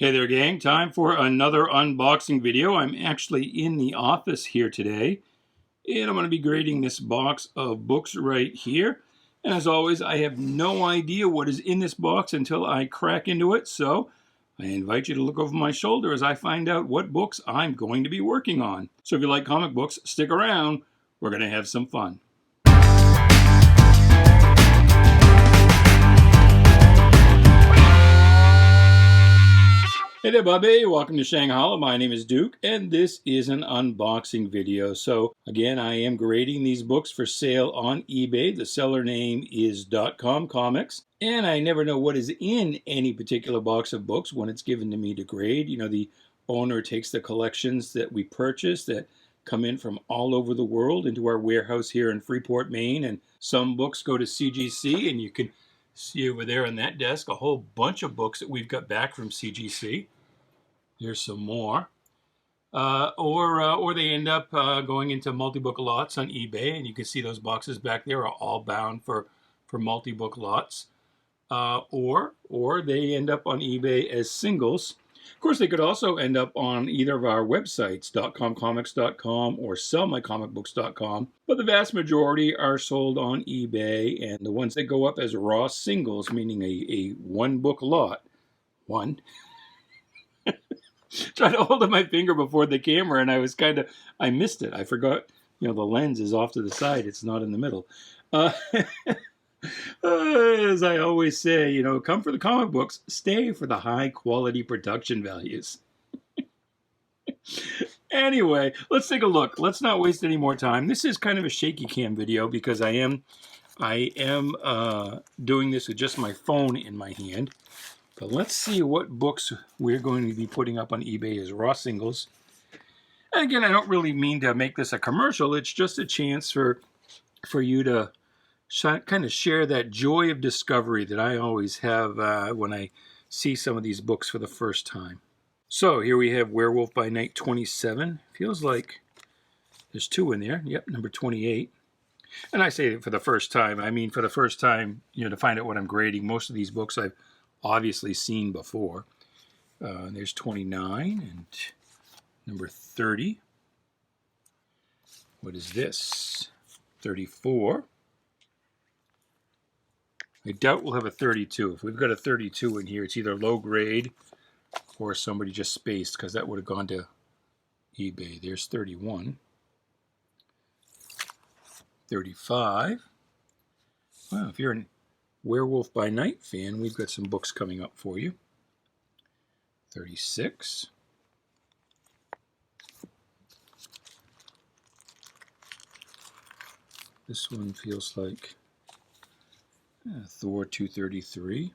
Hey there, gang. Time for another unboxing video. I'm actually in the office here today, and I'm going to be grading this box of books right here. And as always, I have no idea what is in this box until I crack into it, so I invite you to look over my shoulder as I find out what books I'm going to be working on. So if you like comic books, stick around. We're going to have some fun. Hey there, Bubby. Welcome to Shanghai. My name is Duke, and this is an unboxing video. So, again, I am grading these books for sale on eBay. The seller name is .com Comics, and I never know what is in any particular box of books when it's given to me to grade. You know, the owner takes the collections that we purchase that come in from all over the world into our warehouse here in Freeport, Maine, and some books go to CGC, and you can see over there on that desk a whole bunch of books that we've got back from CGC. There's some more. Or they end up going into multi-book lots on eBay, and you can see those boxes back there are all bound for multi-book lots. Or they end up on eBay as singles. Of course, they could also end up on either of our websites, .comcomics.com or sellmycomicbooks.com, but the vast majority are sold on eBay, and the ones that go up as raw singles, meaning a one-book lot, tried to hold up my finger before the camera, and I missed it. I forgot, the lens is off to the side. It's not in the middle. As I always say, come for the comic books, stay for the high quality production values. Anyway, let's take a look. Let's not waste any more time. This is kind of a shaky cam video because I am doing this with just my phone in my hand. But let's see what books we're going to be putting up on eBay as raw singles. And again, I don't really mean to make this a commercial. It's just a chance for you to kind of share that joy of discovery that I always have when I see some of these books for the first time. So here we have Werewolf by Night 27. Feels like there's two in there. Yep, number 28. And I say for the first time. I mean for the first time, to find out what I'm grading. Most of these books I've obviously seen before. There's 29 and number 30. What is this? 34. I doubt we'll have a 32. If we've got a 32 in here, it's either low grade or somebody just spaced, because that would have gone to eBay. There's 31. 35. Well, if you're an Werewolf by Night fan, we've got some books coming up for you. 36. This one feels like Thor 233.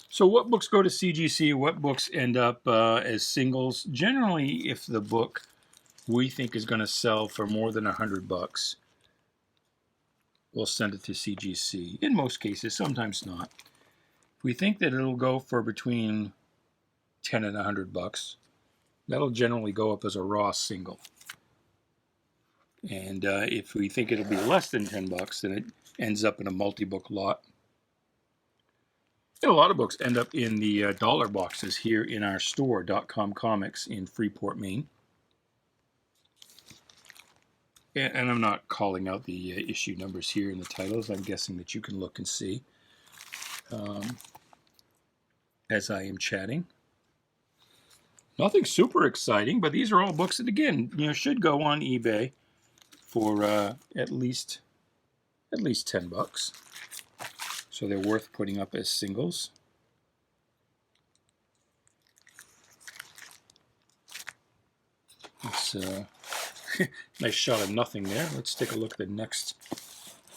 So what books go to CGC? What books end up as singles? Generally, if the book we think is going to sell for more than $100, we'll send it to CGC. In most cases, sometimes not. If we think that it'll go for between $10 and $100, that'll generally go up as a raw single. And if we think it'll be less than $10, then it ends up in a multi-book lot. And a lot of books end up in the dollar boxes here in our store, .com Comics in Freeport, Maine. And I'm not calling out the issue numbers here in the titles. I'm guessing that you can look and see as I am chatting. Nothing super exciting, but these are all books that, again, should go on eBay for at least $10. So they're worth putting up as singles. It's nice shot of nothing there. Let's take a look at the next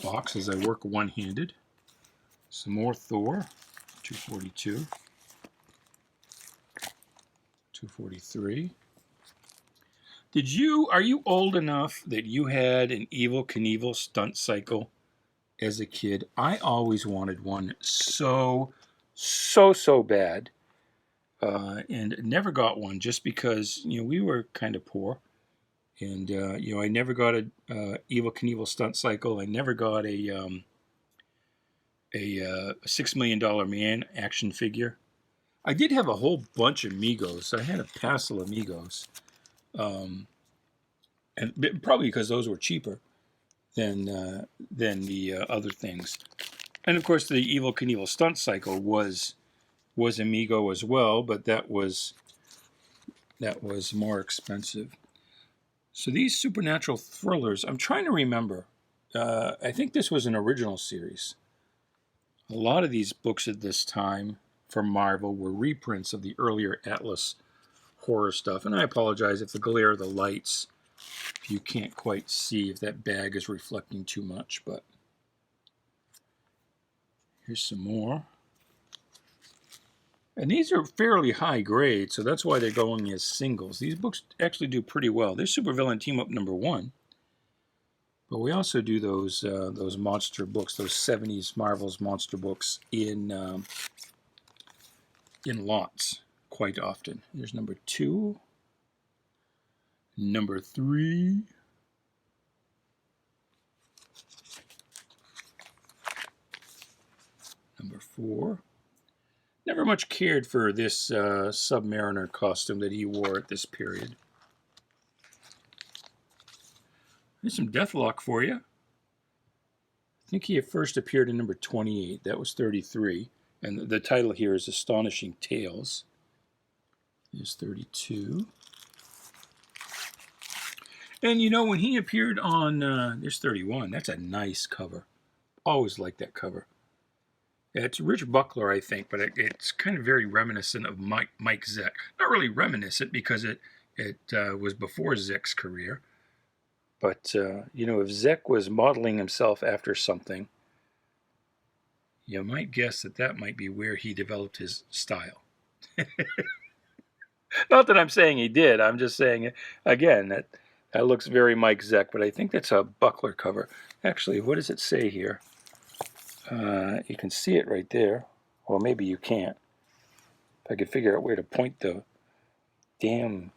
box as I work one-handed. Some more Thor, 242, 243. Are you old enough that you had an Evel Knievel stunt cycle as a kid? I always wanted one so bad, and never got one just because, we were kind of poor. And, I never got a Evel Knievel stunt cycle. I never got a $6 Million Man action figure. I did have a whole bunch of Migos. I had a passel of Migos. And probably because those were cheaper than the other things. And of course, the Evel Knievel Stunt Cycle was Amigo as well, but that was more expensive. So these supernatural thrillers, I'm trying to remember. I think this was an original series. A lot of these books at this time from Marvel were reprints of the earlier Atlas horror stuff. And I apologize if the glare of the lights, if you can't quite see if that bag is reflecting too much, but here's some more. And these are fairly high grade, so that's why they're going as singles. These books actually do pretty well. They're Supervillain Team Up #1. But we also do those monster books, those 70s Marvel's monster books in lots quite often. There's #2, #3, #4. Never much cared for this Submariner costume that he wore at this period. There's some Deathlock for you. I think he first appeared in #28. That was 33. And the title here is Astonishing Tales. There's 32. And you know, when he appeared on, there's 31. That's a nice cover. Always liked that cover. It's Rich Buckler, I think, but it's kind of very reminiscent of Mike Zeck. Not really reminiscent because it was before Zeck's career. But, you know, if Zeck was modeling himself after something, you might guess that might be where he developed his style. Not that I'm saying he did. I'm just saying, again, that looks very Mike Zeck, but I think that's a Buckler cover. Actually, what does it say here? You can see it right there. Well, maybe you can't. If I could figure out where to point the damn...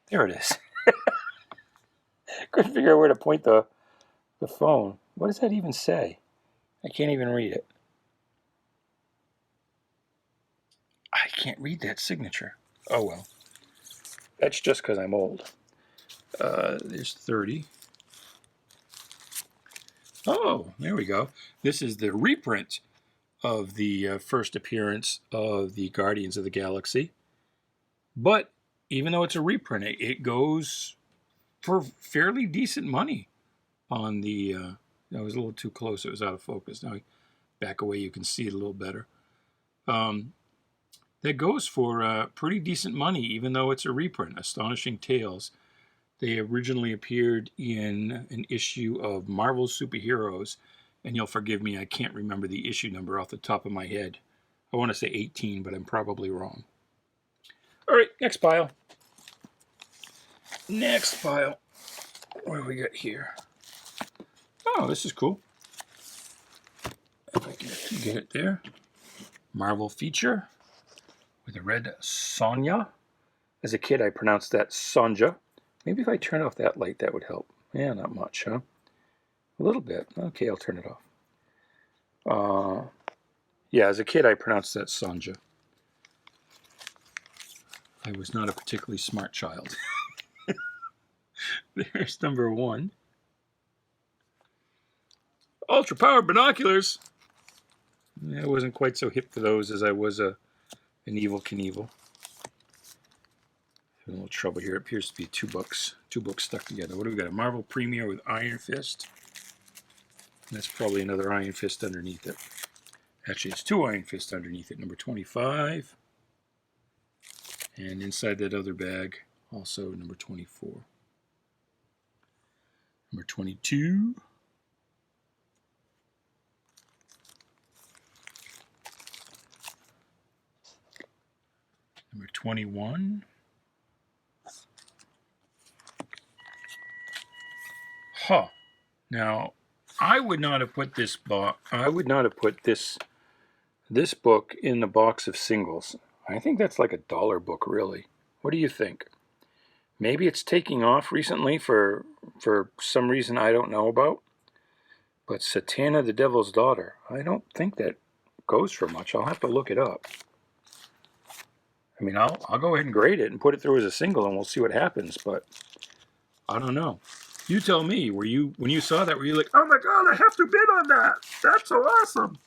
There it is. Couldn't figure out where to point the phone. What does that even say? I can't even read it. I can't read that signature. Oh, well. That's just because I'm old. There's 30. Oh, there we go. This is the reprint of the first appearance of the Guardians of the Galaxy. But even though it's a reprint, it goes for fairly decent money on the... I was a little too close. It was out of focus. Now, back away, you can see it a little better. That goes for pretty decent money, even though it's a reprint. Astonishing Tales. They originally appeared in an issue of Marvel Superheroes, and you'll forgive me, I can't remember the issue number off the top of my head. I want to say 18, but I'm probably wrong. All right, next pile. Next pile. What do we got here? Oh, this is cool. If I can get it there. Marvel feature with a red Sonja. As a kid, I pronounced that Sonja. Maybe if I turn off that light, that would help. Yeah, not much, huh? A little bit. Okay, I'll turn it off. Yeah, as a kid, I pronounced that Sonja. I was not a particularly smart child. There's #1. Ultra-powered binoculars. I wasn't quite so hip for those as I was an Evel Knievel. A little trouble here. It appears to be two books stuck together. What do we got? A Marvel Premiere with Iron Fist. And that's probably another Iron Fist underneath it. Actually, it's two Iron Fists underneath it. #25. And inside that other bag, also #24. #22. #21. Huh. Now, I would not have put this book. I would not have put this book in the box of singles. I think that's like a $1 book, really. What do you think? Maybe it's taking off recently for some reason I don't know about. But Satana the Devil's Daughter, I don't think that goes for much. I'll have to look it up. I mean, I'll go ahead and grade it and put it through as a single, and we'll see what happens. But I don't know. You tell me. Were you, when you saw that, were you like, oh my god, I have to bid on that? That's so awesome.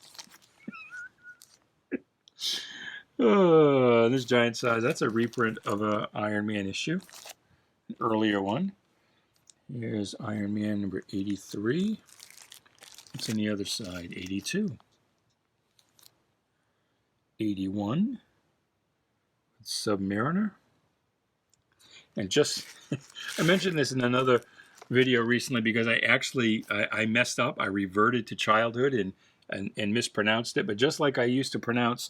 This giant size. That's a reprint of a Iron Man issue, an earlier one. Here's Iron Man number 83. What's on the other side? 82. 81. Submariner. And just, I mentioned this in another video recently because I messed up. I reverted to childhood and mispronounced it. But just like I used to pronounce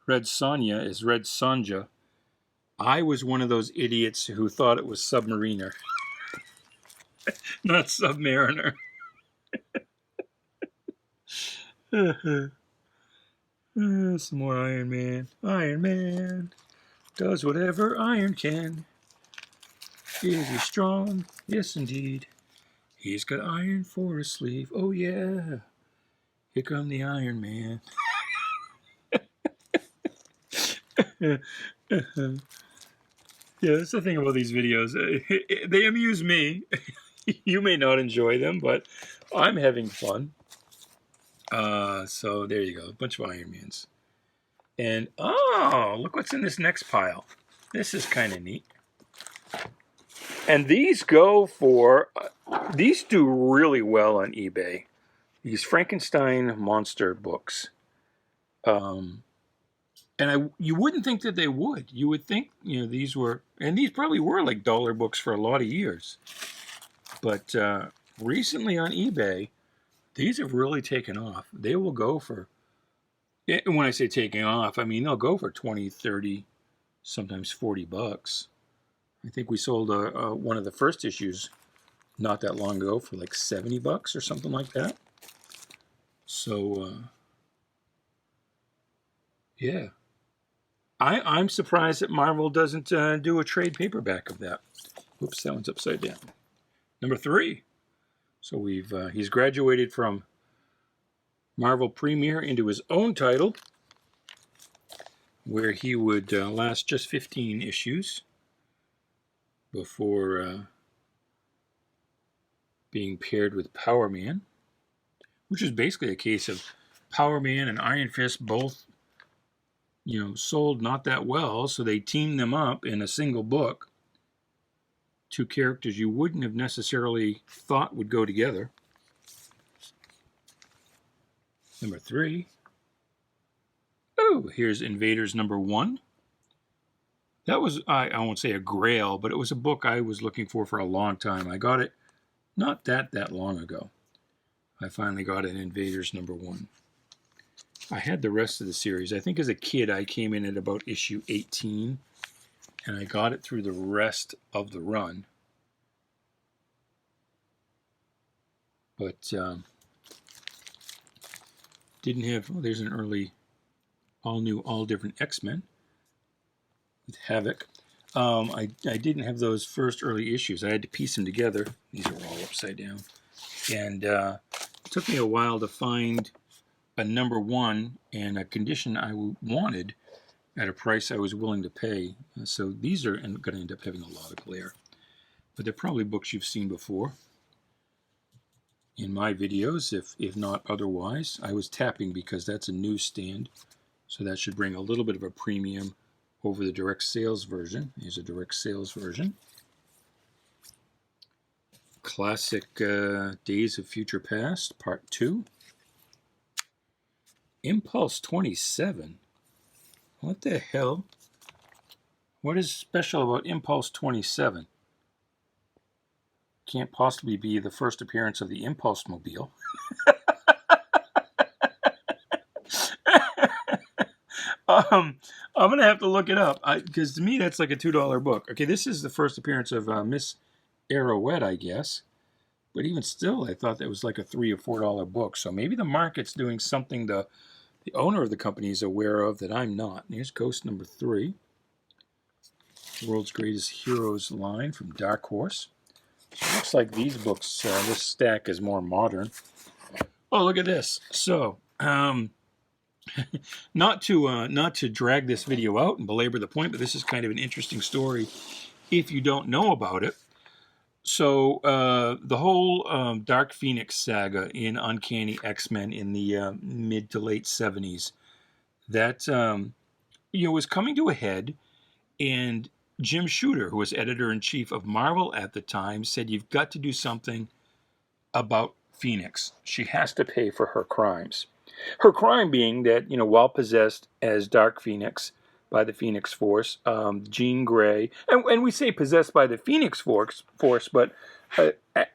Red Sonja as Red Sonja, I was one of those idiots who thought it was Submariner, not Submariner. Some more Iron Man. Iron Man does whatever iron can. Is he strong? Yes, indeed. He's got iron for a sleeve. Oh, yeah. Here come the Iron Man. Yeah, that's the thing about these videos. They amuse me. You may not enjoy them, but I'm having fun. So there you go. A bunch of Iron Mans. And, oh, look what's in this next pile. This is kind of neat. And these go for, these do really well on eBay. These Frankenstein monster books. And you wouldn't think that they would. You would think, you know, these were, and these probably were like dollar books for a lot of years. But recently on eBay, these have really taken off. They will go for, and when I say taking off, I mean they'll go for 20, 30, sometimes $40. I think we sold one of the first issues not that long ago for like $70 or something like that. So, yeah. I'm surprised that Marvel doesn't do a trade paperback of that. Oops, that one's upside down. Number 3. So he's graduated from Marvel Premier into his own title, where he would last just 15 issues before being paired with Power Man, which is basically a case of Power Man and Iron Fist both, you know, sold not that well, so they teamed them up in a single book. Two characters you wouldn't have necessarily thought would go together. Number 3. Oh, here's Invaders number 1. That was, I won't say a grail, but it was a book I was looking for a long time. I got it not that long ago. I finally got it, Invaders number 1. I had the rest of the series. I think as a kid I came in at about issue 18, and I got it through the rest of the run. But didn't have, oh, there's an early, all new, all different X-Men with Havoc. I didn't have those first early issues. I had to piece them together. These are all upside down. And it took me a while to find a number 1 and a condition I wanted at a price I was willing to pay. So these are going to end up having a lot of glare. But they're probably books you've seen before in my videos, if not otherwise. I was tapping because that's a newsstand, so that should bring a little bit of a premium over the direct sales version. Here's a direct sales version. Classic Days of Future Past, Part 2. Impulse 27. What the hell? What is special about Impulse 27? Can't possibly be the first appearance of the Impulse Mobile. I'm going to have to look it up, because to me that's like a $2 book. Okay, this is the first appearance of Miss Arrowette, I guess. But even still, I thought that was like a $3 or $4 book. So maybe the market's doing something the owner of the company is aware of that I'm not. And here's Ghost number 3. World's Greatest Heroes line from Dark Horse. So it looks like these books, this stack is more modern. Oh, look at this. So, Not to drag this video out and belabor the point, but this is kind of an interesting story if you don't know about it. So the whole Dark Phoenix saga in Uncanny X-Men in the mid to late 70s, that was coming to a head, and Jim Shooter, who was editor-in-chief of Marvel at the time, said, you've got to do something about Phoenix. She has to pay for her crimes. Her crime being that, while possessed as Dark Phoenix by the Phoenix Force, Jean Grey, and we say possessed by the Phoenix Force, but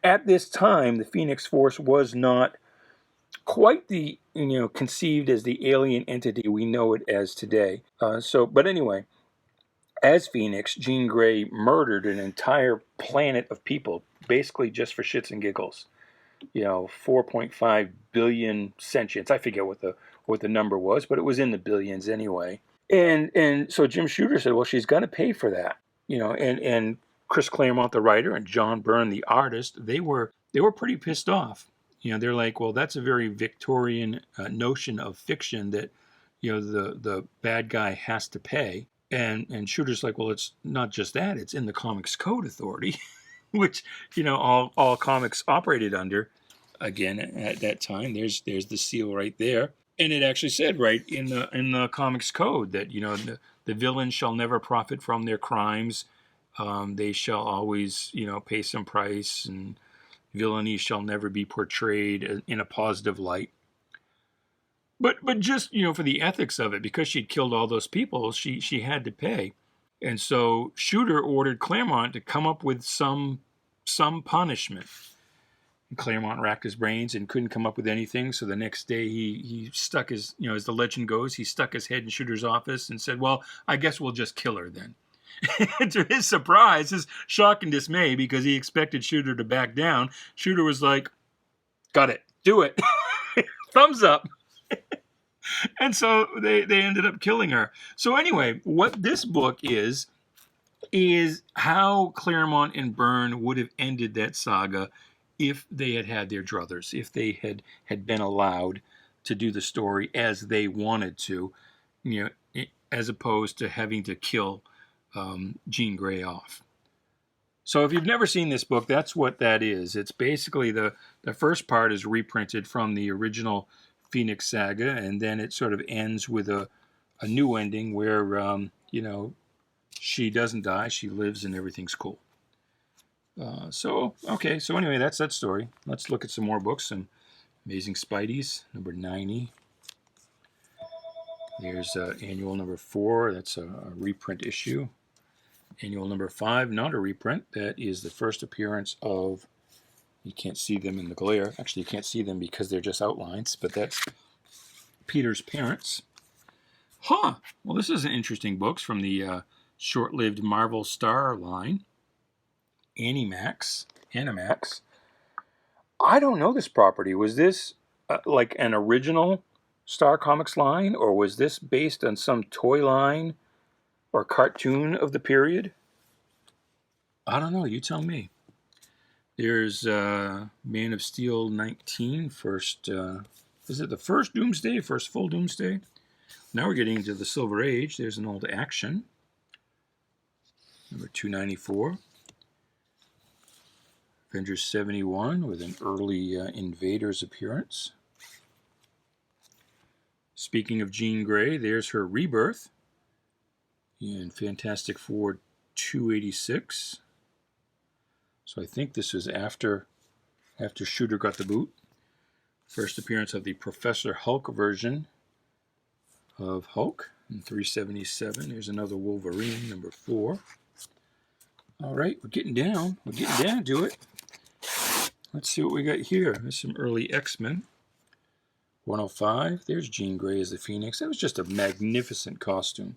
at this time, the Phoenix Force was not quite the, conceived as the alien entity we know it as today. But anyway, as Phoenix, Jean Grey murdered an entire planet of people, basically just for shits and giggles. 4.5 billion sentients. I forget what the number was, but it was in the billions anyway. And so Jim Shooter said, well, she's going to pay for that. And Chris Claremont, the writer, and John Byrne, the artist, they were pretty pissed off. They're like, well, that's a very Victorian notion of fiction that, the bad guy has to pay. And Shooter's like, well, it's not just that, it's in the Comics Code Authority, which, all comics operated under. Again, at that time, there's the seal right there. And it actually said right in the Comics Code that, the villain shall never profit from their crimes. They shall always, pay some price, and villainy shall never be portrayed in a positive light. But just, for the ethics of it, because she'd killed all those people, she had to pay. And so Shooter ordered Claremont to come up with some punishment. And Claremont racked his brains and couldn't come up with anything. So the next day he stuck his, as the legend goes, he stuck his head in Shooter's office and said, well, I guess we'll just kill her then. To his surprise, his shock and dismay, because he expected Shooter to back down, Shooter was like, got it, do it. Thumbs up. And so they ended up killing her. So anyway, what this book is how Claremont and Byrne would have ended that saga if they had their druthers, if they had been allowed to do the story as they wanted to, as opposed to having to kill Jean Grey off. So if you've never seen this book, that's what that is. It's basically the first part is reprinted from the original Phoenix saga, and then it sort of ends with a new ending where, she doesn't die, she lives, and everything's cool. So anyway, that's that story. Let's look at some more books. Some Amazing Spideys, number 90. There's annual number 4. That's a reprint issue. Annual number 5, not a reprint. That is the first appearance of, you can't see them in the glare. Actually, you can't see them because they're just outlines, but that's Peter's parents. Well, this is an interesting book from the short-lived Marvel Star line. Animax. I don't know this property. Was this like an original Star Comics line, or was this based on some toy line or cartoon of the period? I don't know. You tell me. There's Man of Steel 19, first, is it the first Doomsday, first full Doomsday? Now we're getting into the Silver Age. There's an old action. Number 294. Avengers 71 with an early Invaders appearance. Speaking of Jean Grey, there's her rebirth in Fantastic Four 286. So I think this is after Shooter got the boot. First appearance of the Professor Hulk version of Hulk in 377. There's another Wolverine, number 4. All right, we're getting down to it. Let's see what we got here. There's some early X-Men. 105, there's Jean Grey as the Phoenix. That was just a magnificent costume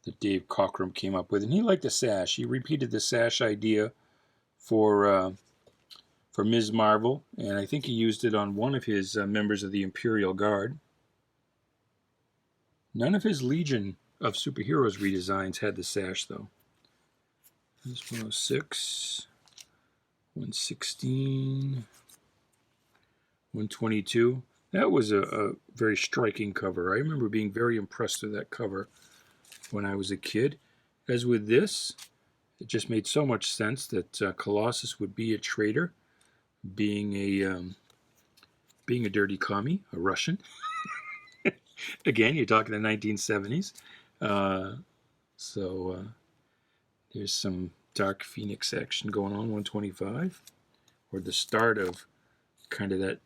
that Dave Cockrum came up with. And he liked the sash. He repeated the sash idea for Ms. Marvel. And I think he used it on one of his members of the Imperial Guard. None of his Legion of Superheroes redesigns had the sash, though. There's 106, 116, 122. That was a very striking cover. I remember being very impressed with that cover when I was a kid. As with this, it just made so much sense that Colossus would be a traitor, being a dirty commie, a Russian. Again, you're talking the 1970s. So there's some Dark Phoenix action going on, 125, or the start of kind of that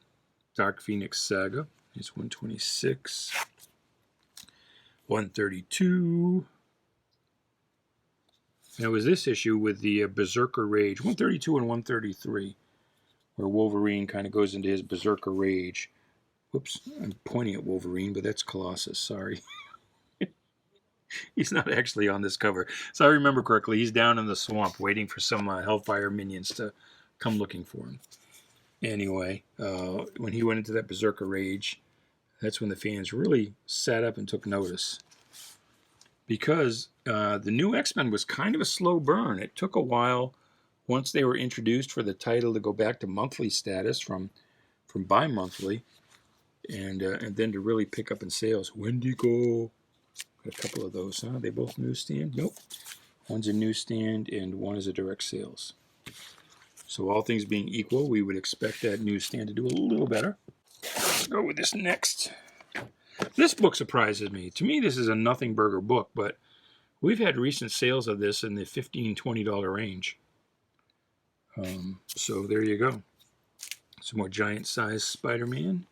Dark Phoenix saga. It's 126, 132. And it was this issue with the Berserker Rage, 132 and 133, where Wolverine kind of goes into his Berserker Rage. Whoops, I'm pointing at Wolverine, but that's Colossus, sorry. He's not actually on this cover. So I remember correctly, he's down in the swamp waiting for some Hellfire minions to come looking for him. Anyway, when he went into that Berserker Rage, that's when the fans really sat up and took notice. Because the new X-Men was kind of a slow burn. It took a while once they were introduced for the title to go back to monthly status from bi-monthly, and then to really pick up in sales. Wendigo. Got a couple of those, huh? Are they both newsstand? Nope. One's a newsstand and one is a direct sales. So all things being equal, we would expect that newsstand to do a little better. Let's go with this next. This book surprises me. To me, this is a nothing burger book, but we've had recent sales of this in the $15, $20 range. So there you go. Some more giant-size Spider-Man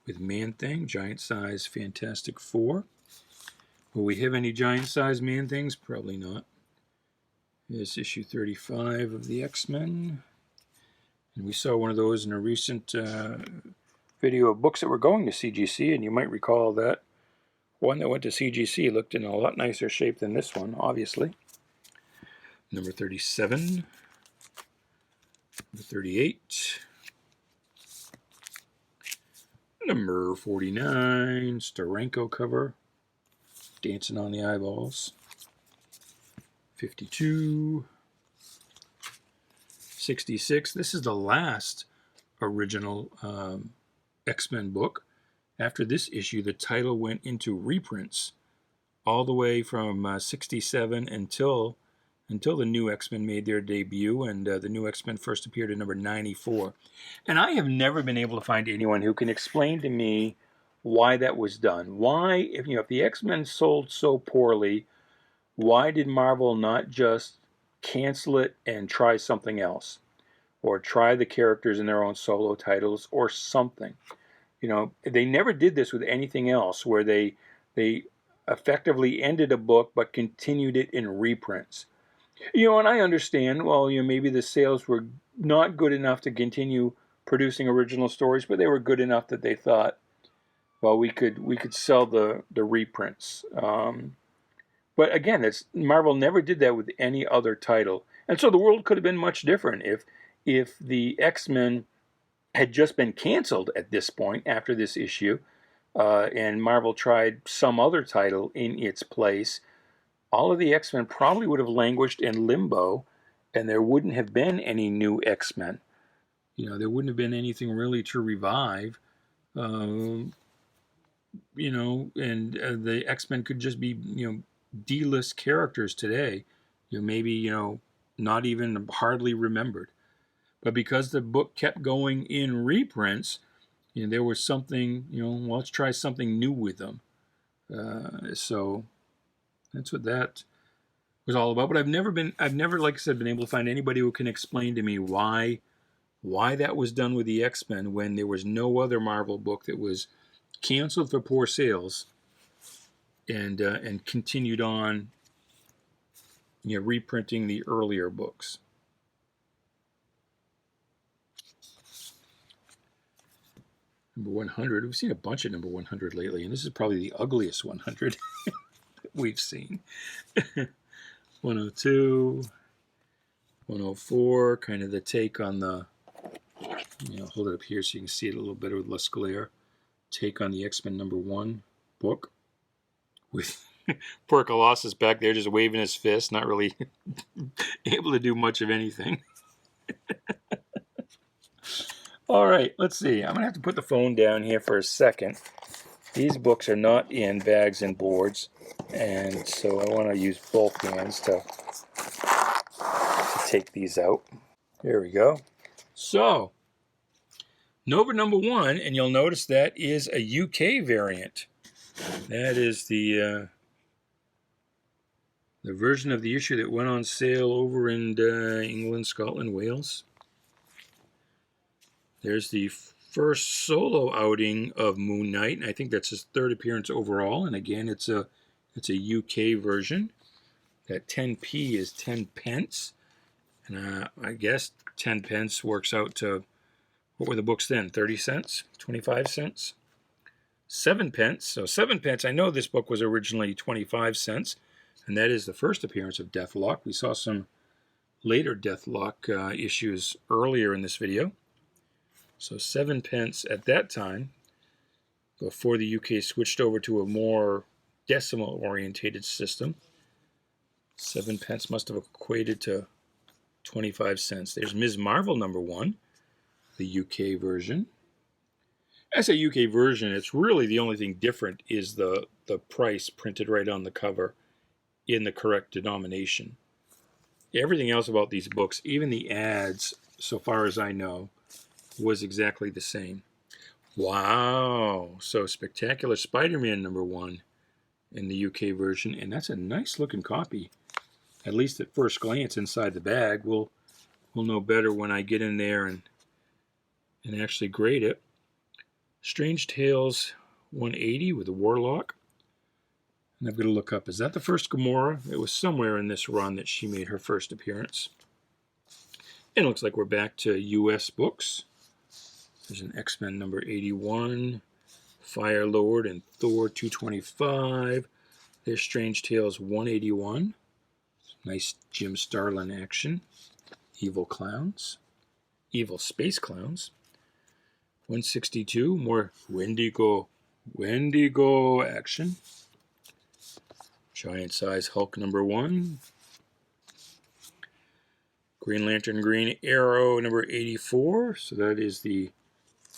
with Man-Thing, giant-size Fantastic Four. Will we have any giant-size Man-Things? Probably not. This issue 35 of the X-Men. And we saw one of those in a recent video of books that were going to CGC, and you might recall that one that went to CGC looked in a lot nicer shape than this one, obviously. Number 37. Number 38. Number 49, Steranko cover. Dancing on the eyeballs. 52. 66. This is the last original X-Men book. After this issue, the title went into reprints all the way from 67 until the new X-Men made their debut, and the new X-Men first appeared in number 94. And I have never been able to find anyone who can explain to me why that was done. Why, if the X-Men sold so poorly, why did Marvel not just cancel it and try something else? Or try the characters in their own solo titles or something? They never did this with anything else, where they effectively ended a book but continued it in reprints. And I understand, maybe the sales were not good enough to continue producing original stories, but they were good enough that they thought, well, we could sell the reprints. But again, Marvel never did that with any other title. And so the world could have been much different if the X-Men had just been canceled at this point after this issue, and Marvel tried some other title in its place. All of the X-Men probably would have languished in limbo, and there wouldn't have been any new X-Men. There wouldn't have been anything really to revive. And the X-Men could just be, D-list characters today. Maybe, not even hardly remembered. But because the book kept going in reprints, there was something, let's try something new with them. So that's what that was all about. But I've never, like I said, been able to find anybody who can explain to me why that was done with the X-Men when there was no other Marvel book that was canceled for poor sales and continued on, reprinting the earlier books. Number 100. We've seen a bunch of number 100 lately, and this is probably the ugliest 100 that we've seen. 102, 104, kind of the take on the, hold it up here so you can see it a little better with less glare. Take on the X-Men number 1 book with poor Colossus back there just waving his fist, not really able to do much of anything. All right, let's see. I'm going to have to put the phone down here for a second. These books are not in bags and boards, and so I want to use both hands to take these out. There we go. So, Nova #1, and you'll notice that is a UK variant. That is the version of the issue that went on sale over in England, Scotland, Wales. There's the first solo outing of Moon Knight, and I think that's his 3rd appearance overall. And again, it's a UK version. That 10p is 10 pence, and I guess 10 pence works out to, what were the books then? 30 cents, 25 cents, 7 pence. So 7 pence. I know this book was originally 25 cents, and that is the first appearance of Deathlock. We saw some later Deathlock issues earlier in this video. So 7 pence at that time, before the UK switched over to a more decimal-orientated system. 7 pence must have equated to 25 cents. There's Ms. Marvel #1, the UK version. As a UK version, it's really the only thing different is the price printed right on the cover in the correct denomination. Everything else about these books, even the ads, so far as I know, was exactly the same. Wow! So Spectacular Spider-Man #1 in the UK version, and that's a nice looking copy. At least at first glance inside the bag. We'll know better when I get in there and actually grade it. Strange Tales 180 with a Warlock. And I've got to look up, is that the first Gamora? It was somewhere in this run that she made her first appearance. And it looks like we're back to US books. There's an X-Men #81, Fire Lord and Thor 225. There's Strange Tales 181. Nice Jim Starlin action. Evil Clowns. Evil Space Clowns. 162, more Wendigo action. Giant Size Hulk #1. Green Lantern Green Arrow #84. So that is the,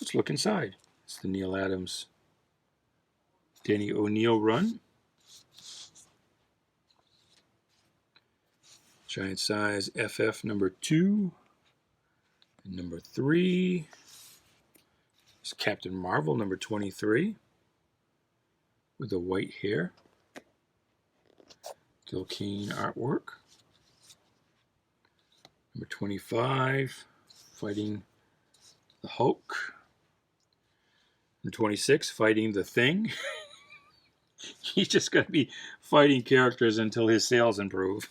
let's look inside. It's the Neil Adams, Denny O'Neil run. Giant Size FF #2 and #3. It's Captain Marvel #23 with the white hair. Gil Kane artwork. #25, fighting the Hulk. #26, fighting the Thing. He's just going to be fighting characters until his sales improve.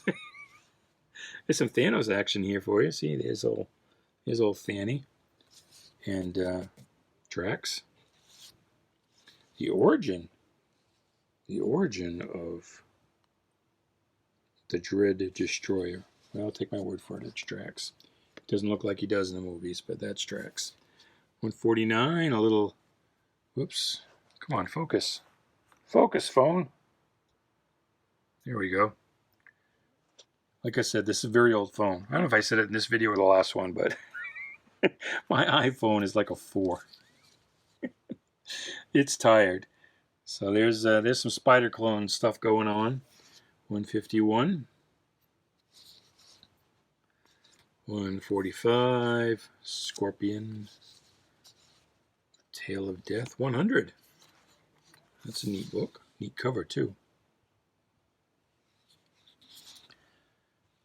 There's some Thanos action here for you. See, there's old Thanny and Drax. The origin of the Dread Destroyer. Well, I'll take my word for it. It's Drax. Doesn't look like he does in the movies, but that's Drax. 149, a little. Whoops. Come on, focus. Focus, phone. There we go. Like I said, this is a very old phone. I don't know if I said it in this video or the last one, but my iPhone is like a 4. It's tired. So there's some Spider Clone stuff going on. 151. 145. Scorpion. Tale of Death. 100. That's a neat book. Neat cover, too.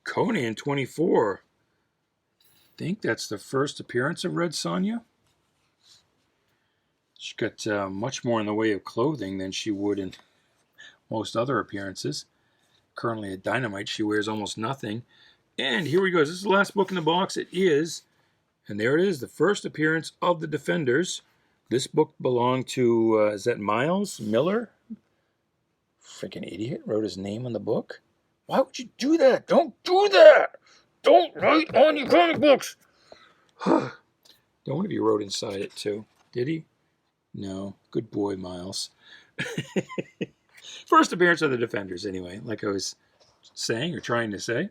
Conan 24. I think that's the first appearance of Red Sonja. She's got much more in the way of clothing than she would in most other appearances. Currently at Dynamite, she wears almost nothing. And here we go. This is the last book in the box. It is, and there it is, the first appearance of the Defenders. This book belonged to, is that Miles Miller? Freaking idiot. Wrote his name on the book. Why would you do that? Don't do that! Don't write on your comic books! Don't wonder if he wrote inside it, too. Did he? No. Good boy, Miles. First appearance of the Defenders, anyway, like I was saying or trying to say.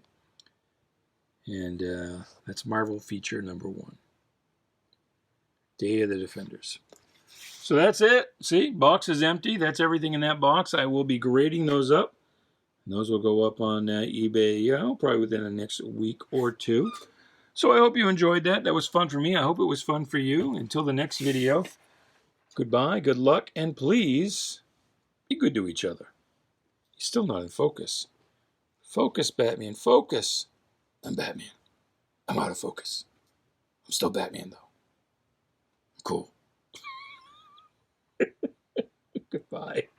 And that's Marvel feature #1. Day of the Defenders. So that's it. See, box is empty. That's everything in that box. I will be grading those up. And those will go up on eBay, probably within the next week or two. So I hope you enjoyed that. That was fun for me. I hope it was fun for you. Until the next video, goodbye, good luck, and please be good to each other. He's still not in focus. Focus, Batman, focus. I'm Batman. I'm out of focus. I'm still Batman, though. Cool. Goodbye.